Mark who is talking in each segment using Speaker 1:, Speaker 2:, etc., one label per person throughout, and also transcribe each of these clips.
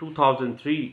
Speaker 1: 2003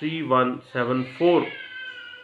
Speaker 1: 3174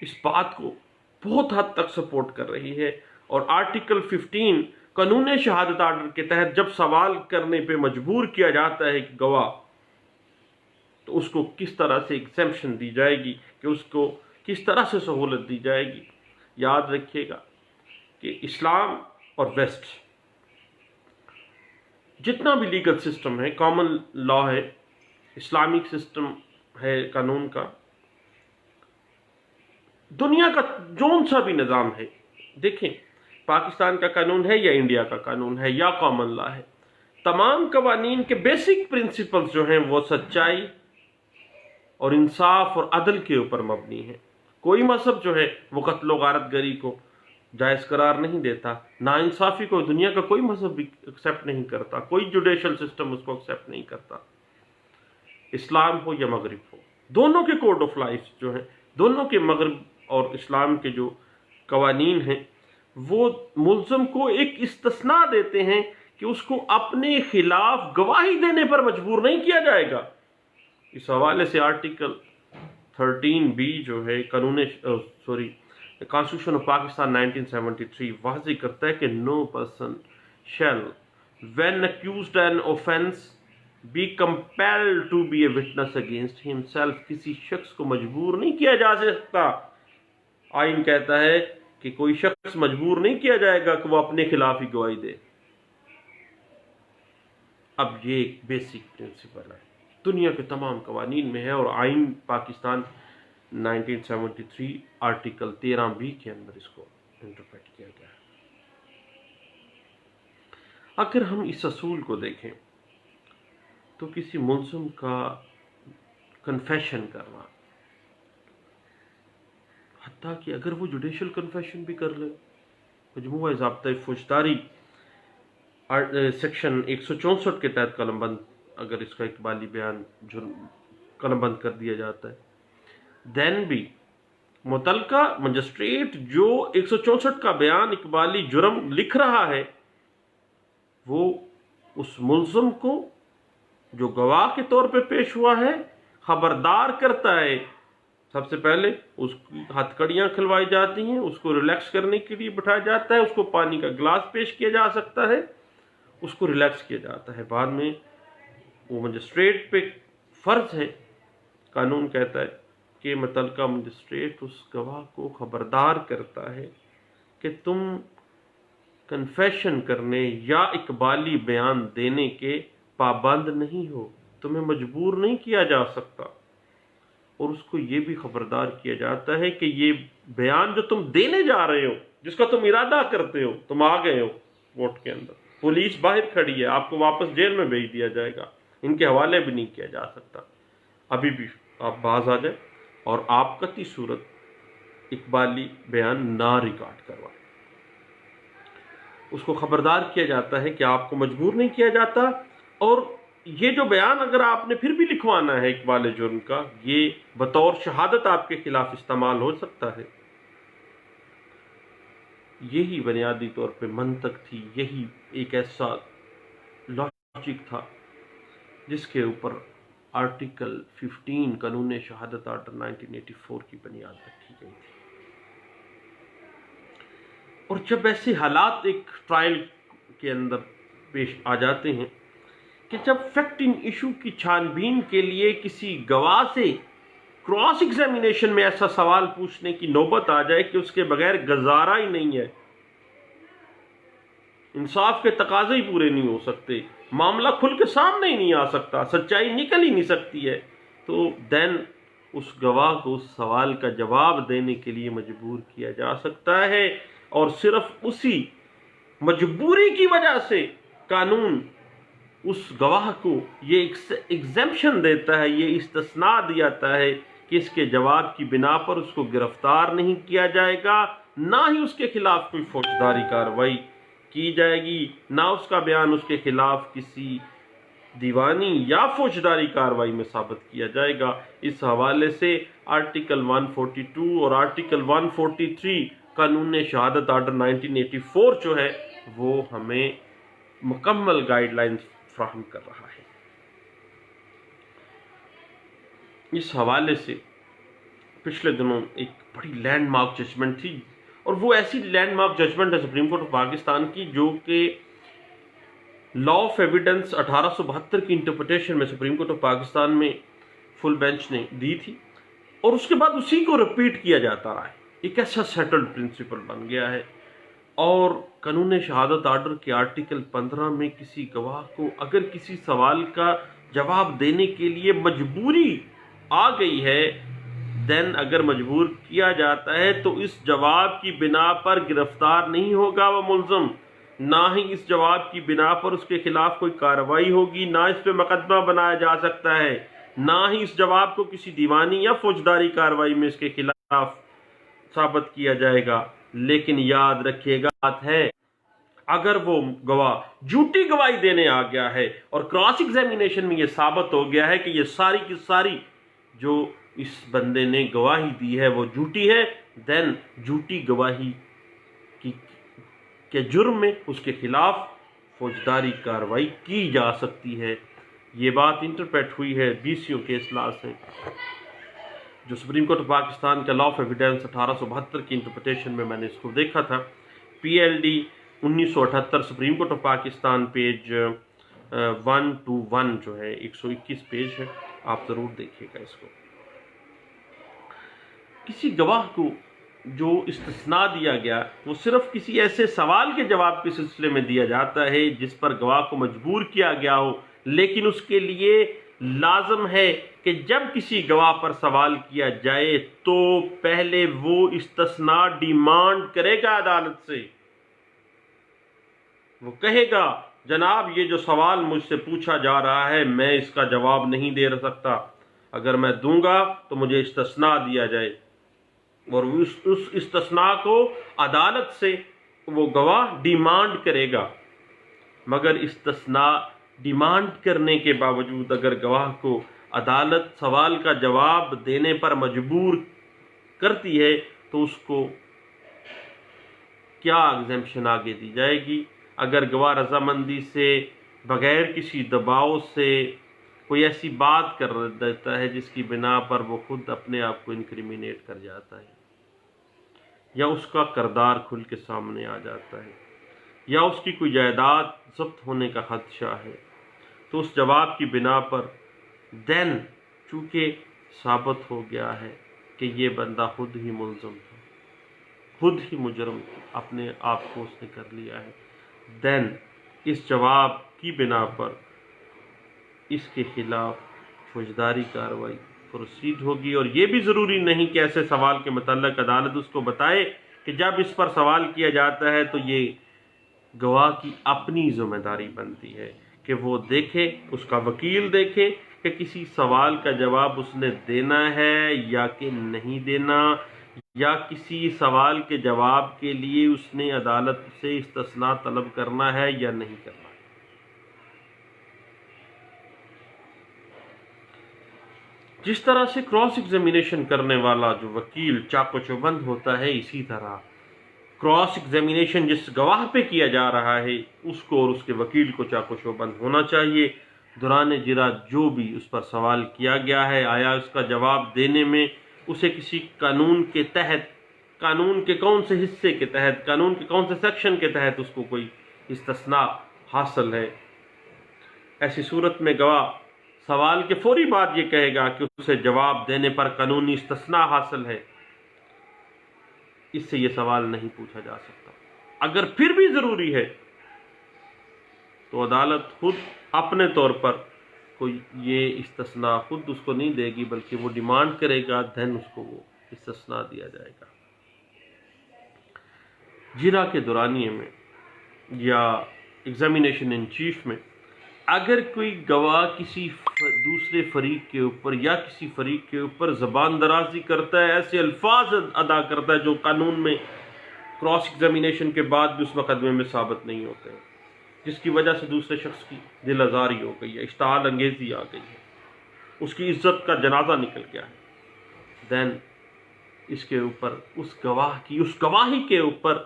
Speaker 1: اس بات کو بہت حد تک سپورٹ کر رہی ہے، اور آرٹیکل 15 قانون شہادت آرڈر کے تحت جب سوال کرنے پہ مجبور کیا جاتا ہے کہ گواہ، تو اس کو کس طرح سے ایگزیمپشن دی جائے گی، کہ اس کو کس طرح سے سہولت دی جائے گی۔ یاد رکھیے گا کہ اسلام اور ویسٹ جتنا بھی لیگل سسٹم ہے، کامن لا ہے، اسلامک سسٹم ہے قانون کا، دنیا کا جون سا بھی نظام ہے، دیکھیں پاکستان کا قانون ہے یا انڈیا کا قانون ہے یا کامن لا ہے، تمام قوانین کے بیسک پرنسپلز جو ہیں وہ سچائی اور انصاف اور عدل کے اوپر مبنی ہیں۔ کوئی مذہب جو ہے وہ قتل و غارت گری کو جائز قرار نہیں دیتا، ناانصافی کو دنیا کا کوئی مذہب بھی ایکسیپٹ نہیں کرتا، کوئی جوڈیشل سسٹم اس کو ایکسیپٹ نہیں کرتا، اسلام ہو یا مغرب ہو۔ دونوں کے کوڈ آف لائف جو ہیں، دونوں کے مغرب اور اسلام کے جو قوانین ہیں، وہ ملزم کو ایک استثناء دیتے ہیں کہ اس کو اپنے خلاف گواہی دینے پر مجبور نہیں کیا جائے گا۔ اس حوالے سے آرٹیکل 13B جو ہے کانسٹیٹیوشن آف پاکستان 1973 واضح کرتا ہے کہ no person shall when accused an offense be compelled to be a witness against himself، کسی شخص کو مجبور نہیں کیا جا سکتا۔ آئین کہتا ہے کہ کوئی شخص مجبور نہیں کیا جائے گا کہ وہ اپنے خلاف ہی گواہی دے۔ اب یہ ایک بیسک پرنسپل ہے، دنیا کے تمام قوانین میں ہے، اور آئین پاکستان 1973 آرٹیکل 13B کے اندر اس کو انٹرپریٹ کیا گیا ہے۔ اگر ہم اس اصول کو دیکھیں تو کسی ملزم کا کنفیشن کرنا، حتیٰ کہ اگر وہ جوڈیشل کنفیشن بھی کر لے، مجموعہ ضابطۂ فوجداری سیکشن 164 کے تحت قلم بند اگر اس کا اقبالی بیان قلم بند کر دیا جاتا ہے، دین بھی متعلقہ مجسٹریٹ جو 164 کا بیان اقبالی جرم لکھ رہا ہے، وہ اس ملزم کو جو گواہ کے طور پہ پیش ہوا ہے خبردار کرتا ہے۔ سب سے پہلے اس کی ہتھ کڑیاں کھلوائی جاتی ہیں، اس کو ریلیکس کرنے کے لیے بٹھایا جاتا ہے، اس کو پانی کا گلاس پیش کیا جا سکتا ہے، اس کو ریلیکس کیا جاتا ہے۔ بعد میں وہ مجسٹریٹ پہ فرض ہے، قانون کہتا ہے کہ متعلقہ مجسٹریٹ اس گواہ کو خبردار کرتا ہے کہ تم کنفیشن کرنے یا اقبالی بیان دینے کے پابند نہیں ہو، تمہیں مجبور نہیں کیا جا سکتا، اور اس کو یہ بھی خبردار کیا جاتا ہے کہ یہ بیان جو تم دینے جا رہے ہو، جس کا تم ارادہ کرتے ہو، تم آ گئے ہو کورٹ کے اندر، پولیس باہر کھڑی ہے، آپ کو واپس جیل میں بھیج دیا جائے گا، ان کے حوالے بھی نہیں کیا جا سکتا، ابھی بھی آپ باز آ جائیں اور آپ قطعی صورت اقبالی بیان نہ ریکارڈ کروائیں۔ اس کو خبردار کیا جاتا ہے کہ آپ کو مجبور نہیں کیا جاتا، اور یہ جو بیان اگر آپ نے پھر بھی لکھوانا ہے اقبال جرم کا، یہ بطور شہادت آپ کے خلاف استعمال ہو سکتا ہے۔ یہی بنیادی طور پہ منطق تھی، یہی ایک ایسا لاجک تھا جس کے اوپر آرٹیکل 15 قانون شہادت آرڈر 1984 کی بنیاد رکھی گئی تھی۔ اور جب ایسے حالات ایک ٹرائل کے اندر پیش آ جاتے ہیں کہ جب فیکٹ ان ایشو کی چھان بین کے لیے کسی گواہ سے کراس ایگزامینیشن میں ایسا سوال پوچھنے کی نوبت آ جائے کہ اس کے بغیر گزارا ہی نہیں ہے، انصاف کے تقاضے ہی پورے نہیں ہو سکتے، معاملہ کھل کے سامنے ہی نہیں آ سکتا، سچائی نکل ہی نہیں سکتی ہے، تو دین اس گواہ کو اس سوال کا جواب دینے کے لیے مجبور کیا جا سکتا ہے، اور صرف اسی مجبوری کی وجہ سے قانون اس گواہ کو یہ ایگزیمپشن دیتا ہے، یہ استثناء دیتا ہے کہ اس کے جواب کی بنا پر اس کو گرفتار نہیں کیا جائے گا، نہ ہی اس کے خلاف کوئی فوجداری کارروائی کی جائے گی، نہ اس کا بیان اس کے خلاف کسی دیوانی یا فوجداری کارروائی میں ثابت کیا جائے گا۔ اس حوالے سے آرٹیکل 142 اور آرٹیکل 143 قانون شہادت آرڈر 1984 جو ہے وہ ہمیں مکمل گائیڈ لائنز فراہم کر رہا ہے۔ اس حوالے سے پچھلے دنوں ایک بڑی لینڈ مارک ججمنٹ تھی، اور وہ ایسی لینڈ مارک ججمنٹ ہے سپریم کورٹ آف پاکستان کی جو کہ لا آف ایویڈنس 1872 کی انٹرپریٹیشن میں سپریم کورٹ آف پاکستان میں فل بینچ نے دی تھی، اور اس کے بعد اسی کو رپیٹ کیا جاتا رہا ہے. ایک ایسا سیٹلڈ پرنسپل بن گیا ہے. اور قانون شہادت آرڈر کے آرٹیکل 15 میں کسی گواہ کو اگر کسی سوال کا جواب دینے کے لیے مجبوری آ گئی ہے، دین اگر مجبور کیا جاتا ہے تو اس جواب کی بنا پر گرفتار نہیں ہوگا وہ ملزم، نہ ہی اس جواب کی بنا پر اس کے خلاف کوئی کارروائی ہوگی، نہ اس پہ مقدمہ بنایا جا سکتا ہے، نہ ہی اس جواب کو کسی دیوانی یا فوجداری کارروائی میں اس کے خلاف ثابت کیا جائے گا. لیکن یاد رکھیے گا بات ہے، اگر وہ گواہ جھوٹی گواہی دینے آ گیا ہے اور کراس ایگزامینیشن میں یہ ثابت ہو گیا ہے کہ یہ ساری کی ساری جو اس بندے نے گواہی دی ہے وہ جھوٹی ہے، دین جھوٹی گواہی کے جرم میں اس کے خلاف فوجداری کارروائی کی جا سکتی ہے. یہ بات انٹرپریٹ ہوئی ہے BCO کیس لا سے، جو سپریم کورٹ آف پاکستان کا لا آف ایویڈنس 1872 کی انٹرپریٹیشن میں نے اس کو دیکھا تھا. PLD 1978 supreme court of Pakistan page 121 جو ہے 121 پیج ہے، آپ ضرور دیکھیے گا اس کو. کسی گواہ کو جو استثناء دیا گیا وہ صرف کسی ایسے سوال کے جواب کے سلسلے میں دیا جاتا ہے جس پر گواہ کو مجبور کیا گیا ہو، لیکن اس کے لیے لازم ہے کہ جب کسی گواہ پر سوال کیا جائے تو پہلے وہ استثناء ڈیمانڈ کرے گا عدالت سے. وہ کہے گا جناب یہ جو سوال مجھ سے پوچھا جا رہا ہے میں اس کا جواب نہیں دے سکتا، اگر میں دوں گا تو مجھے استثناء دیا جائے، اور اس استثناء کو عدالت سے وہ گواہ ڈیمانڈ کرے گا. مگر استثناء ڈیمانڈ کرنے کے باوجود اگر گواہ کو عدالت سوال کا جواب دینے پر مجبور کرتی ہے تو اس کو کیا ایگزیمپشن آگے دی جائے گی؟ اگر گواہ رضامندی سے بغیر کسی دباؤ سے کوئی ایسی بات کر دیتا ہے جس کی بنا پر وہ خود اپنے آپ کو انکریمینیٹ کر جاتا ہے، یا اس کا کردار کھل کے سامنے آ جاتا ہے، یا اس کی کوئی جائیداد ضبط ہونے کا خدشہ ہے، تو اس جواب کی بنا پر دین چونکہ ثابت ہو گیا ہے کہ یہ بندہ خود ہی ملزم تھا، خود ہی مجرم اپنے آپ کو اس نے کر لیا ہے، دین اس جواب کی بنا پر اس کے خلاف فوجداری کارروائی پروسیڈ ہوگی. اور یہ بھی ضروری نہیں کہ ایسے سوال کے متعلق عدالت اس کو بتائے کہ جب اس پر سوال کیا جاتا ہے تو یہ گواہ کی اپنی ذمہ داری بنتی ہے کہ وہ دیکھے، اس کا وکیل دیکھے کہ کسی سوال کا جواب اس نے دینا ہے یا کہ نہیں دینا، یا کسی سوال کے جواب کے لیے اس نے عدالت سے استثناء طلب کرنا ہے یا نہیں کرنا. جس طرح سے کراس ایگزامینیشن کرنے والا جو وکیل چاق و چوبند ہوتا ہے، اسی طرح کراس ایگزامینیشن جس گواہ پہ کیا جا رہا ہے اس کو اور اس کے وکیل کو چاق و چوبند ہونا چاہیے. دوران اجرا جو بھی اس پر سوال کیا گیا ہے، آیا اس کا جواب دینے میں اسے کسی قانون کے تحت، قانون کے کون سے حصے کے تحت، قانون کے کون سے سیکشن کے تحت اس کو کوئی استثناء حاصل ہے. ایسی صورت میں گواہ سوال کے فوری بعد یہ کہے گا کہ اسے جواب دینے پر قانونی استثناء حاصل ہے، اس سے یہ سوال نہیں پوچھا جا سکتا. اگر پھر بھی ضروری ہے تو عدالت خود اپنے طور پر کوئی یہ استثناء خود اس کو نہیں دے گی، بلکہ وہ ڈیمانڈ کرے گا، دین اس کو وہ استثناء دیا جائے گا. جرا کے دورانیے میں یا ایگزامینیشن ان چیف میں اگر کوئی گواہ کسی دوسرے فریق کے اوپر یا کسی فریق کے اوپر زبان درازی کرتا ہے، ایسے الفاظ ادا کرتا ہے جو قانون میں کراس ایگزامینیشن کے بعد بھی اس مقدمے میں ثابت نہیں ہوتے ہیں، جس کی وجہ سے دوسرے شخص کی دل آزاری ہو گئی ہے، اشتعال انگیزی آ گئی ہے، اس کی عزت کا جنازہ نکل گیا ہے، دین اس کے اوپر اس گواہ کی اس گواہی کے اوپر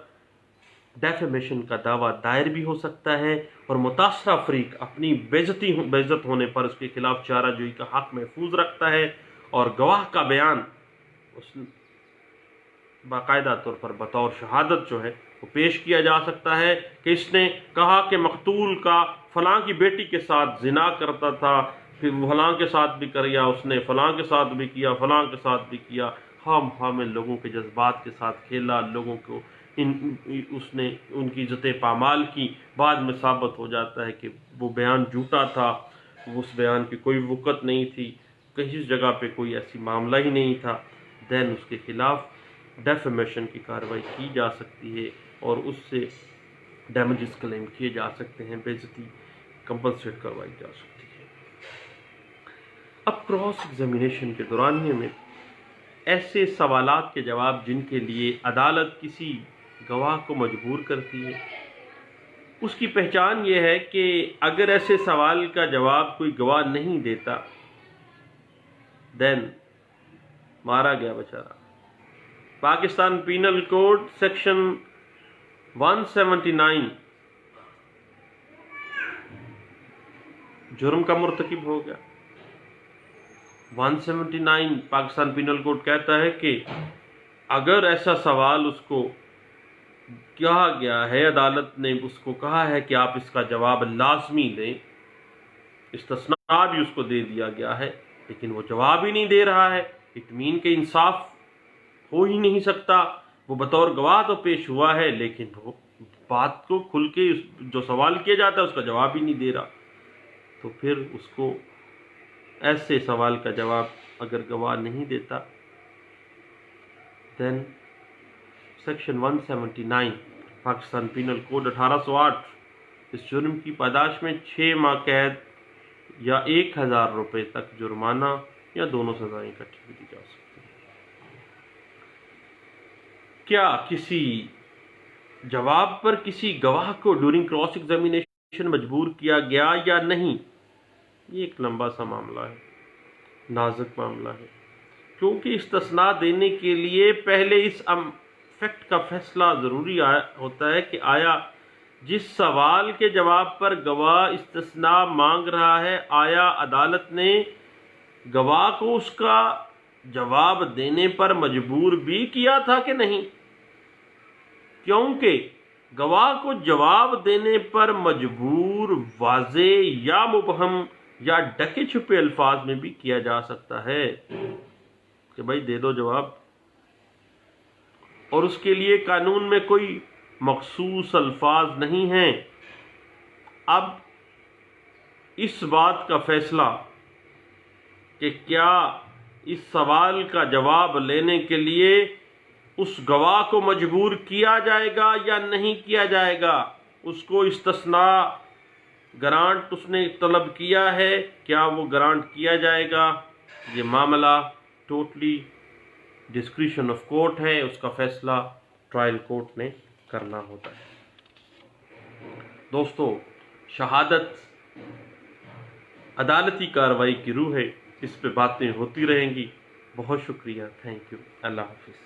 Speaker 1: ڈیفیمیشن کا دعویٰ دائر بھی ہو سکتا ہے، اور متاثرہ فریق اپنی بےعزت ہونے پر اس کے خلاف چارہ جوئی کا حق محفوظ رکھتا ہے، اور گواہ کا بیان اس باقاعدہ طور پر بطور شہادت جو ہے وہ پیش کیا جا سکتا ہے کہ اس نے کہا کہ مقتول کا فلاں کی بیٹی کے ساتھ زنا کرتا تھا، پھر فلاں کے ساتھ بھی کیا، اس نے فلاں کے ساتھ بھی کیا، فلاں کے ساتھ بھی کیا، ہم لوگوں کے جذبات کے ساتھ کھیلا، لوگوں کو اس نے ان کی عزتیں پامال کی، بعد میں ثابت ہو جاتا ہے کہ وہ بیان جھوٹا تھا، اس بیان کی کوئی وقت نہیں تھی، کسی جگہ پہ کوئی ایسی معاملہ ہی نہیں تھا، دین اس کے خلاف ڈیفیمیشن کی کارروائی کی جا سکتی ہے اور اس سے ڈیمیجز کلیم کیے جا سکتے ہیں، بے عزتی کمپنسیٹ کروائی جا سکتی ہے۔ اب کراس ایگزامینیشن کے دورانیے میں ایسے سوالات کے جواب جن کے لیے عدالت کسی گواہ کو مجبور کرتی ہے، اس کی پہچان یہ ہے کہ اگر ایسے سوال کا جواب کوئی گواہ نہیں دیتا دین مارا گیا بیچارہ۔ پاکستان پینل کوڈ سیکشن 179 جرم کا مرتکب ہو گیا۔ 179 پاکستان پینل کوڈ کہتا ہے کہ اگر ایسا سوال اس کو کہا گیا ہے، عدالت نے اس کو کہا ہے کہ آپ اس کا جواب لازمی دیں، استثناء بھی اس کو دے دیا گیا ہے، لیکن وہ جواب ہی نہیں دے رہا ہے، اطمین کے انصاف ہو ہی نہیں سکتا۔ وہ بطور گواہ تو پیش ہوا ہے لیکن وہ بات کو کھل کے جو سوال کیا جاتا ہے اس کا جواب ہی نہیں دے رہا، تو پھر اس کو ایسے سوال کا جواب اگر گواہ نہیں دیتا دین سیکشن 179 پاکستان پینل کوڈ 1808 اس جرم کی پاداش میں 6 ماہ قید یا 1000 روپے تک جرمانہ یا دونوں سزائیں اکٹھی بھی دی جا سکتی ہیں۔ کیا کسی جواب پر کسی گواہ کو ڈیورنگ کراس ایگزامینیشن مجبور کیا گیا یا نہیں؟ یہ ایک لمبا سا معاملہ ہے، نازک معاملہ ہے، کیونکہ استثناء دینے کے لیے پہلے اس فیکٹ کا فیصلہ ضروری ہوتا ہے کہ آیا جس سوال کے جواب پر گواہ استثناء مانگ رہا ہے، آیا عدالت نے گواہ کو اس کا جواب دینے پر مجبور بھی کیا تھا کہ نہیں؟ کیونکہ گواہ کو جواب دینے پر مجبور واضح یا مبہم یا ڈھکے چھپے الفاظ میں بھی کیا جا سکتا ہے کہ بھائی دے دو جواب، اور اس کے لیے قانون میں کوئی مخصوص الفاظ نہیں ہیں۔ اب اس بات کا فیصلہ کہ کیا اس سوال کا جواب لینے کے لیے اس گواہ کو مجبور کیا جائے گا یا نہیں کیا جائے گا، اس کو استثناء گرانٹ اس نے طلب کیا ہے، کیا وہ گرانٹ کیا جائے گا، یہ معاملہ ٹوٹلی ڈسکریشن آف کورٹ ہے، اس کا فیصلہ ٹرائل کورٹ نے کرنا ہوتا ہے۔ دوستو، شہادت عدالتی کارروائی کی روح ہے، اس پہ باتیں ہوتی رہیں گی۔ بہت شکریہ، تھینک یو، اللہ حافظ۔